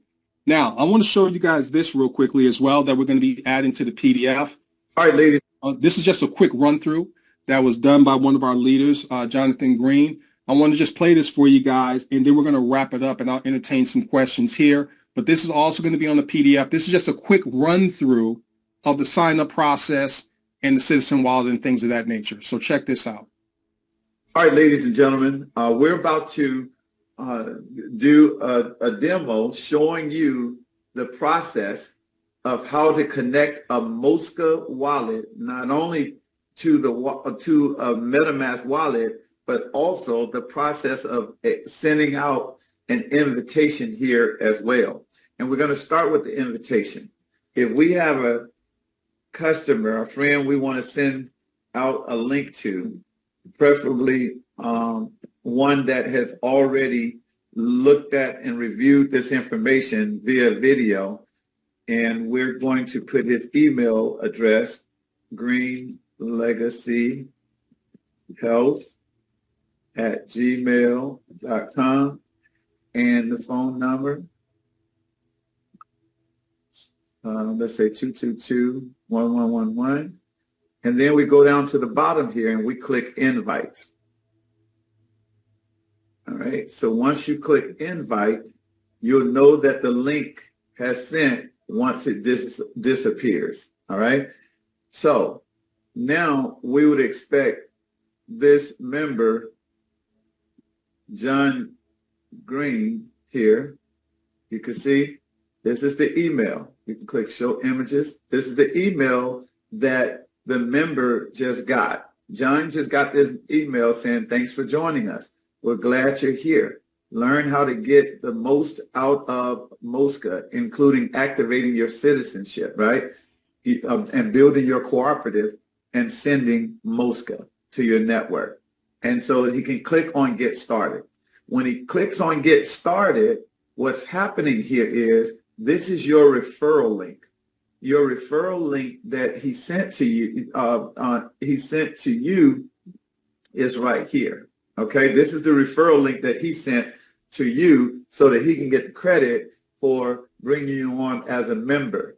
Now, I want to show you guys this real quickly as well that we're going to be adding to the PDF. All right, ladies. This is just a quick run-through that was done by one of our leaders, Jonathan Green. I want to just play this for you guys, and then we're going to wrap it up, and I'll entertain some questions here. But this is also going to be on the PDF. This is just a quick run-through of the sign-up process and the Citizen Wallet and things of that nature. So check this out. All right, ladies and gentlemen, we're about to do a demo showing you the process of how to connect a Mosca wallet, not only to a MetaMask wallet, but also the process of sending out an invitation here as well. And we're going to start with the invitation. If we have a customer, a friend we want to send out a link to, preferably one that has already looked at and reviewed this information via video. And we're going to put his email address, greenlegacyhealth@gmail.com, and the phone number, let's say 222-1111. And then we go down to the bottom here and we click invite. All right. So once you click invite, you'll know that the link has sent once it disappears. All right. So now we would expect this member, John Green here. You can see this is the email. You can click show images. This is the email that the member just got. John just got this email saying, thanks for joining us. We're glad you're here. Learn how to get the most out of Mosca, including activating your citizenship, right? And building your cooperative and sending Mosca to your network. And so he can click on get started. When he clicks on get started, what's happening here is this is your referral link. Your referral link that he sent to you, is right here. Okay, this is the referral link that he sent to you so that he can get the credit for bringing you on as a member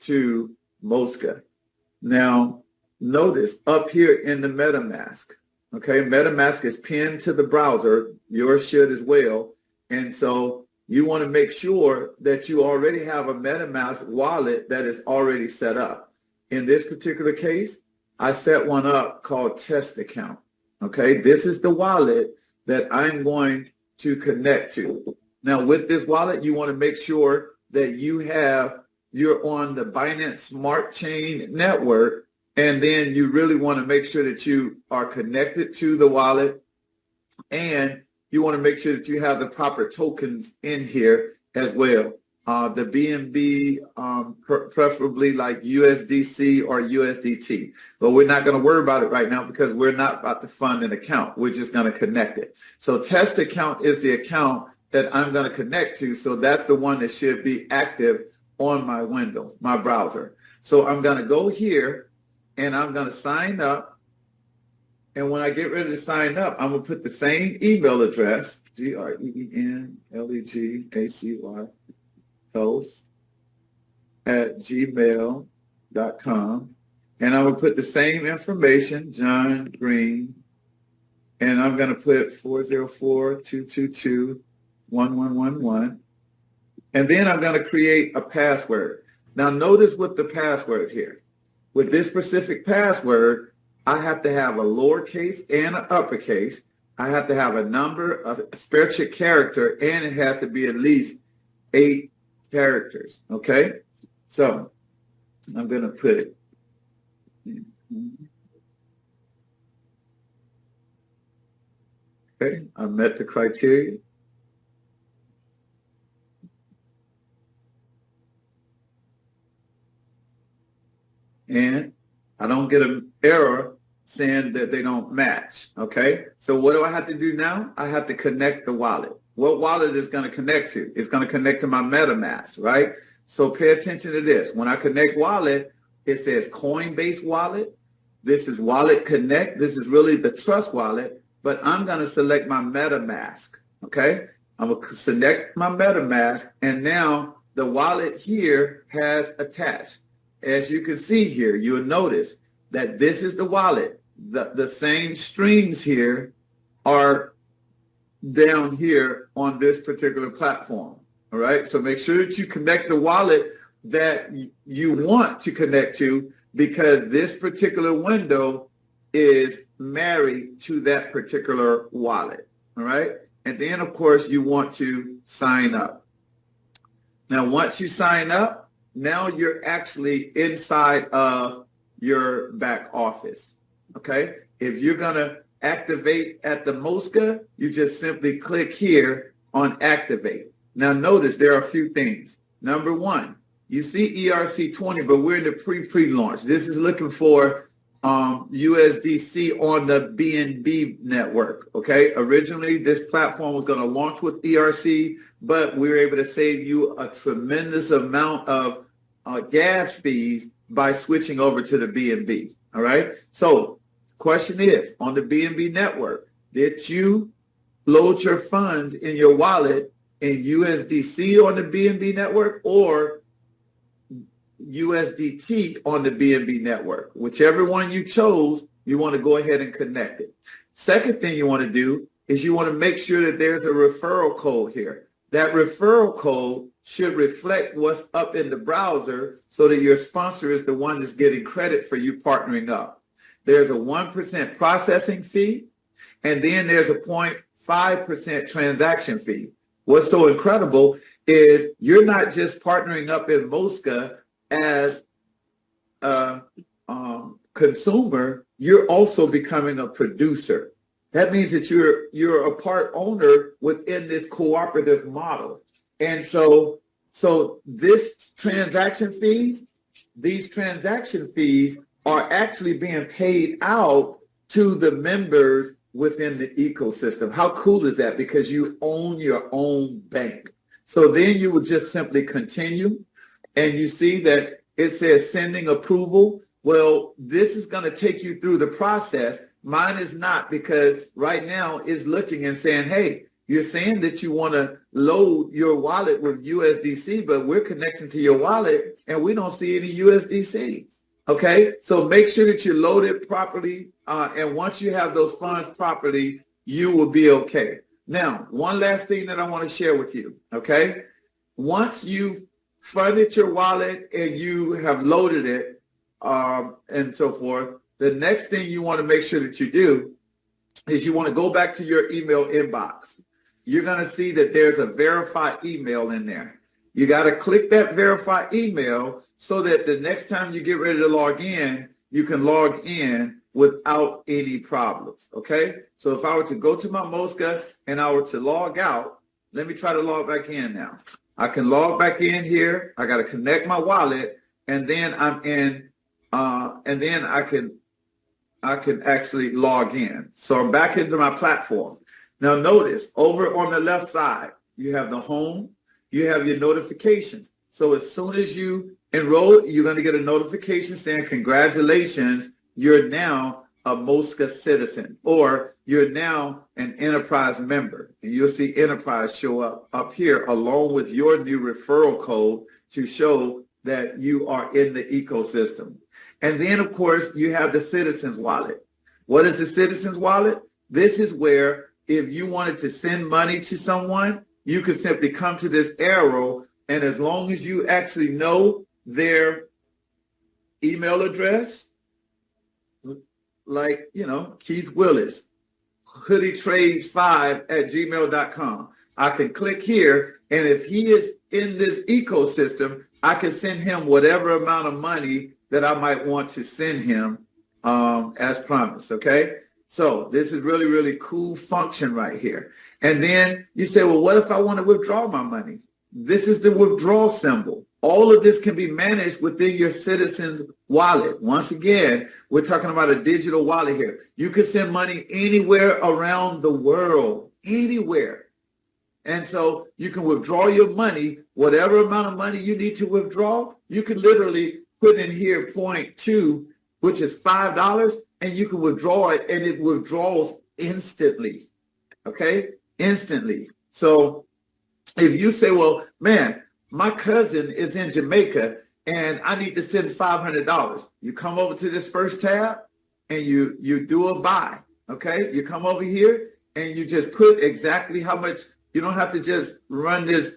to Mosca. Now, notice up here in the MetaMask, okay, MetaMask is pinned to the browser. Yours should as well. And so you want to make sure that you already have a MetaMask wallet that is already set up. In this particular case, I set one up called Test Account. Okay, this is the wallet that I'm going to connect to. Now, with this wallet, you want to make sure that you're on the Binance Smart Chain network, and then you really want to make sure that you are connected to the wallet, and you want to make sure that you have the proper tokens in here as well. The BNB, preferably like USDC or USDT. But we're not going to worry about it right now because we're not about to fund an account. We're just going to connect it. So test account is the account that I'm going to connect to. So that's the one that should be active on my window, my browser. So I'm going to go here and I'm going to sign up. And when I get ready to sign up, I'm going to put the same email address, greenlegacy health@gmail.com. And I'm going to put the same information, John Green, and I'm going to put 404-222-1111. And then I'm going to create a password. Now notice with the password here, with this specific password, I have to have a lowercase and an uppercase. I have to have a number, a special character, and it has to be at least 8 characters. Okay, so I'm going to put, Okay, I met the criteria. And I don't get an error saying that they don't match. Okay, so what do I have to do now? I have to connect the wallet. What wallet is going to connect to? It's going to connect to my MetaMask, right? So pay attention to this. When I connect wallet, it says Coinbase wallet. This is Wallet Connect. This is really the Trust wallet, but I'm going to select my MetaMask. Okay, I'm going to select my MetaMask, and now the wallet here has attached. As you can see here, you'll notice that this is the wallet. The same strings here are down here on this particular platform. All right. So make sure that you connect the wallet that you want to connect to, because this particular window is married to that particular wallet. All right. And then, of course, you want to sign up. Now, once you sign up, now you're actually inside of your back office. Okay. If you're going to activate at the Mosca, you just simply click here on activate. Now, notice there are a few things. Number one, you see ERC20, but we're in the pre-launch. This is looking for USDC on the BNB network. Okay. Originally, this platform was going to launch with ERC, but we were able to save you a tremendous amount of gas fees by switching over to the BNB. All right. So question is, on the BNB network, did you load your funds in your wallet in USDC on the BNB network or USDT on the BNB network? Whichever one you chose, you want to go ahead and connect it. Second thing you want to do is you want to make sure that there's a referral code here. That referral code should reflect what's up in the browser so that your sponsor is the one that's getting credit for you partnering up. There's a 1% processing fee, and then there's a 0.5% transaction fee. What's so incredible is you're not just partnering up in Mosca as a consumer, you're also becoming a producer. That means that you're a part owner within this cooperative model. And so these transaction fees are actually being paid out to the members within the ecosystem. How cool is that? Because you own your own bank. So then you would just simply continue, and you see that it says sending approval. Well, this is going to take you through the process. Mine is not, because right now it's looking and saying, hey, you're saying that you want to load your wallet with USDC, but we're connecting to your wallet and we don't see any USDC. Okay, so make sure that you load it properly. And once you have those funds properly, you will be okay. Now, one last thing that I want to share with you. Okay, once you've funded your wallet and you have loaded it and so forth, the next thing you want to make sure that you do is you want to go back to your email inbox. You're going to see that there's a verified email in there. You got to click that verify email so that the next time you get ready to log in, you can log in without any problems. Okay. So if I were to go to my Mosca and I were to log out, let me try to log back in now. I can log back in here. I got to connect my wallet, and then I'm in, and then I can actually log in. So I'm back into my platform. Now notice over on the left side, you have the home, you have your notifications. So as soon as you enroll, you're going to get a notification saying, congratulations, you're now a Mosca citizen, or you're now an enterprise member. And you'll see enterprise show up here along with your new referral code to show that you are in the ecosystem. And then, of course, you have the Citizens Wallet. What is the Citizens Wallet? This is where if you wanted to send money to someone, you could simply come to this arrow, and as long as you actually know their email address, like, Keith Willis, hoodietrades5@gmail.com. I can click here, and if he is in this ecosystem, I can send him whatever amount of money that I might want to send him as promised, okay? So this is really, really cool function right here. And then you say, well, what if I want to withdraw my money? This is the withdrawal symbol. All of this can be managed within your Citizens wallet. Once again, we're talking about a digital wallet here. You can send money anywhere around the world, anywhere. And so you can withdraw your money, whatever amount of money you need to withdraw, you can literally put in here 0.2, which is $5, and you can withdraw it, and it withdraws instantly. Okay? Instantly. So if you say, well, man, my cousin is in Jamaica and I need to send $500, you come over to this first tab and you do a buy. Okay? You come over here and you just put exactly how much. You don't have to just run this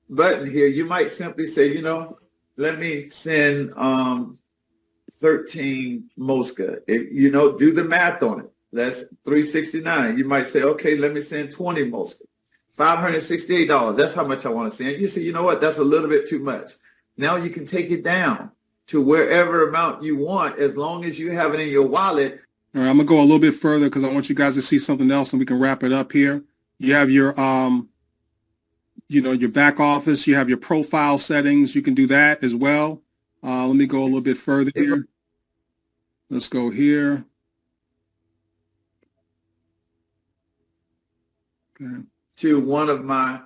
button here. You might simply say, let me send 13 Mosca. Do the math on it. That's $369. You might say, okay, let me send 20 Mosca. $568. That's how much I want to send. You say, you know what? That's a little bit too much. Now you can take it down to wherever amount you want, as long as you have it in your wallet. All right, I'm gonna go a little bit further because I want you guys to see something else, and we can wrap it up here. You have your, your back office. You have your profile settings. You can do that as well. Let me go a little bit further here. Let's go here. Okay. To one of my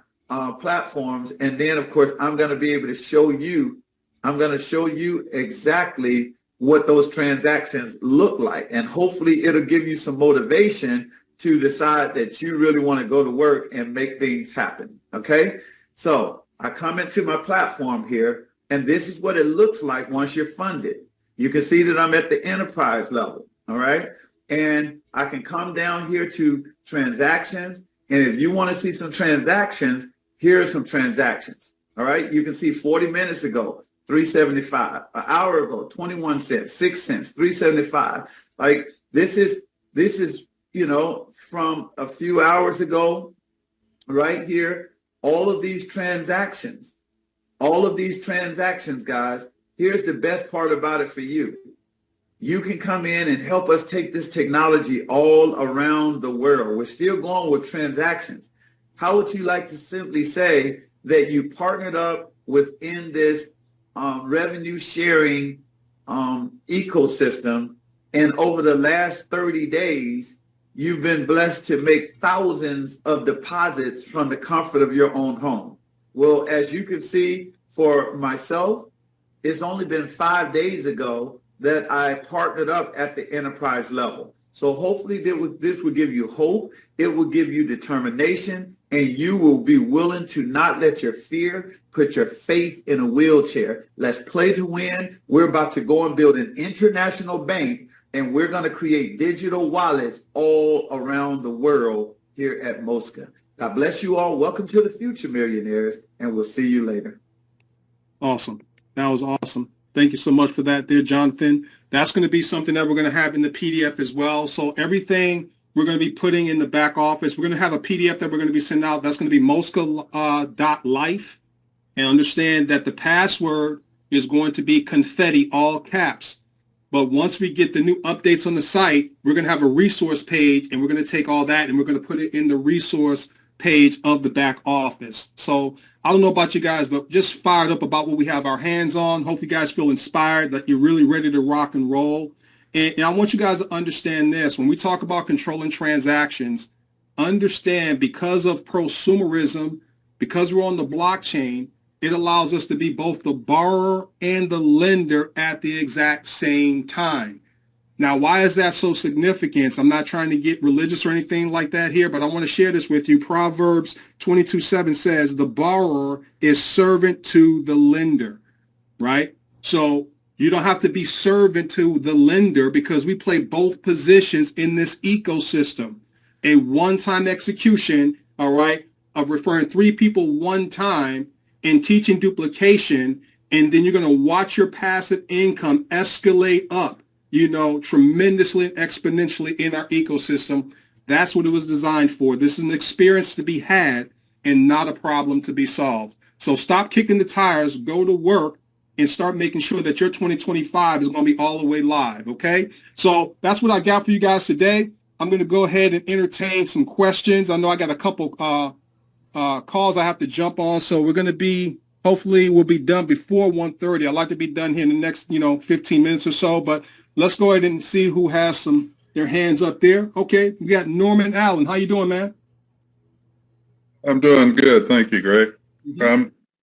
platforms, and then of course I'm going to be able to show you. I'm going to show you exactly what those transactions look like, and hopefully it'll give you some motivation to decide that you really want to go to work and make things happen. Okay, so I come into my platform here, and this is what it looks like once you're funded. You can see that I'm at the enterprise level. All right, and I can come down here to transactions, and if you want to see some transactions, here are some transactions. All right, you can see 40 minutes ago, $3.75. An hour ago, 21 cents, 6 cents, $3.75. Like this is from a few hours ago, right here, all of these transactions, guys. Here's the best part about it for you. You can come in and help us take this technology all around the world. We're still going with transactions. How would you like to simply say that you partnered up within this revenue sharing ecosystem, and over the last 30 days, you've been blessed to make thousands of deposits from the comfort of your own home? Well, as you can see, for myself, it's only been 5 days ago that I partnered up at the enterprise level. So hopefully this will give you hope. It will give you determination, and you will be willing to not let your fear put your faith in a wheelchair. Let's play to win. We're about to go and build an international bank, and we're going to create digital wallets all around the world here at Mosca. God bless you all. Welcome to the future, millionaires, and we'll see you later. Awesome. That was awesome. Thank you so much for that there, Jonathan. That's going to be something that we're going to have in the PDF as well. So everything we're going to be putting in the back office, we're going to have a PDF that we're going to be sending out. That's going to be mosca.life. And understand that the password is going to be confetti, all caps. But once we get the new updates on the site, we're going to have a resource page, and we're going to take all that and we're going to put it in the resource page of the back office. So I don't know about you guys, but just fired up about what we have our hands on. Hope you guys feel inspired, that you're really ready to rock and roll. And I want you guys to understand this. When we talk about controlling transactions, understand because of prosumerism, because we're on the blockchain, it allows us to be both the borrower and the lender at the exact same time. Now, why is that so significant? I'm not trying to get religious or anything like that here, but I want to share this with you. Proverbs 22:7 says, the borrower is servant to the lender, right? So you don't have to be servant to the lender, because we play both positions in this ecosystem. A one-time execution, all right, of referring 3 people one time and teaching duplication, and then you're going to watch your passive income escalate up, tremendously and exponentially in our ecosystem. That's what it was designed for. This is an experience to be had and not a problem to be solved. So stop kicking the tires, go to work, and start making sure that your 2025 is going to be all the way live, okay? So that's what I got for you guys today. I'm going to go ahead and entertain some questions. I know I got a couple calls I have to jump on, so we're going to be, hopefully we'll be done before 1:30. I'd like to be done here in the next, 15 minutes or so, but let's go ahead and see who has their hands up there. Okay, we got Norman Allen. How you doing, man? I'm doing good. Thank you, Greg.